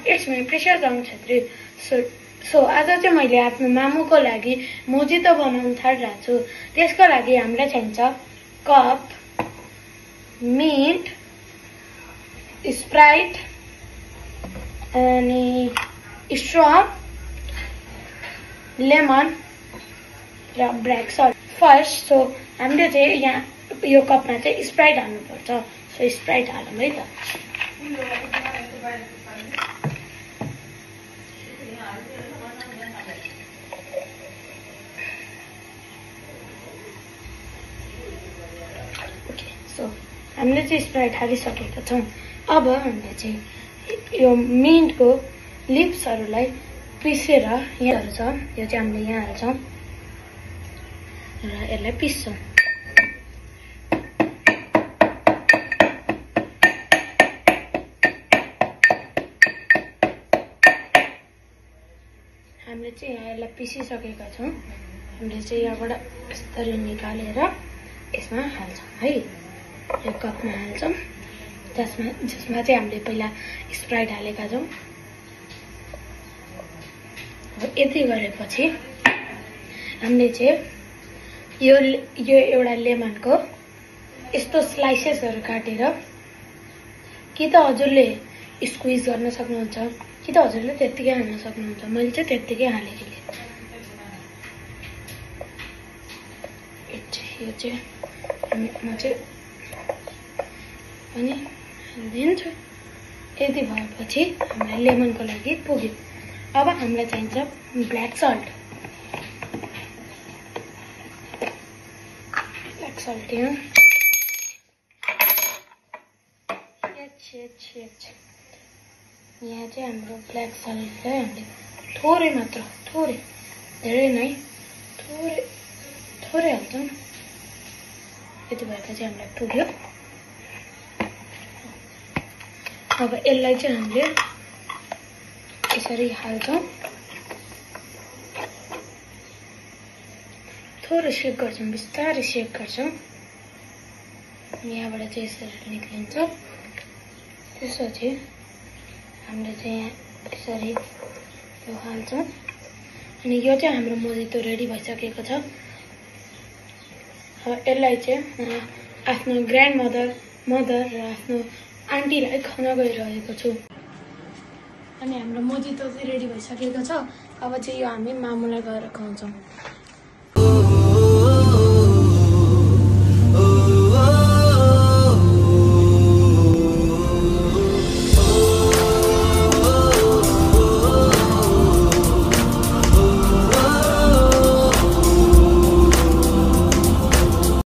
It's me pressure Jang Chhetri. So आज चाहिँ मैले आफ्नो मामुको लागि मोजितो बनाउन थालिरहेको छु। त्यसको लागि हामीलाई चाहिन्छ कप, मिन्ट, स्प्राइट अनि स्ट्रङ, लेमन र ब्ल्याक सल्ट। फर्स्ट सो हामीले चाहिँ यहाँ यो कपमा चाहिँ स्प्राइट हाल्नुपर्छ। सो स्प्राइट हालौँ है त। सो हामीले चाहिँ स्प्राइट हालिसकेका छौँ। अब हामीले चाहिँ यो मिन्टको लिप्सहरूलाई पिसेर यहाँहरू छ, यो चाहिँ हामीले यहाँ हाल्छौँ र यसलाई पिस्छौँ। हामीले चाहिँ यहाँ यसलाई पिसिसकेका छौँ। हामीले चाहिँ यहाँबाट यसरी निकालेर यसमा हाल्छौँ है। यो कपमा हाल्छौँ जसमा चाहिँ हामीले पहिला स्प्राइट हालेका छौँ। यति गरेपछि हामीले चाहिँ यो एउटा लेमनको यस्तो स्लाइसेसहरू काटेर कि त हजुरले स्क्विज गर्न सक्नुहुन्छ कि त हजुरले त्यत्तिकै हाल्न सक्नुहुन्छ। मैले चाहिँ त्यत्तिकै हालेको थिएँ। यो चाहिँ म चाहिँ अनि हालिदिन्छु। यति भएपछि हामीलाई लेमनको लागि पुग्यो। अब हामीलाई चाहिन्छ ब्ल्याक सल्ट। ब्ल्याक सल्ट यहाँ चाहिँ हाम्रो ब्ल्याक सल्टलाई हामीले थोरै मात्र, थोरै, धेरै नै थोरै हाल्छौँ। यति भएपछि हामीलाई पुग्यो। अब यसलाई चाहिँ हामीले यसरी हाल्छौँ, थोरै सेक गर्छौँ, बिस्तारै सेक गर्छौँ। यहाँबाट चाहिँ यसरी निक्लिन्छ। त्यसपछि हामीले चाहिँ यहाँ यसरी यो हाल्छौँ अनि यो चाहिँ हाम्रो मोजितो रेडी भइसकेको छ। अब यसलाई चाहिँ आफ्नो ग्रान्ड मदर र आफ्नो आन्टीलाई खुवाउन गइरहेको छु। अनि हाम्रो मोजितो चाहिँ रेडी भइसकेको छ। अब चाहिँ यो हामी मामुलाई गएर खुवाउँछौँ।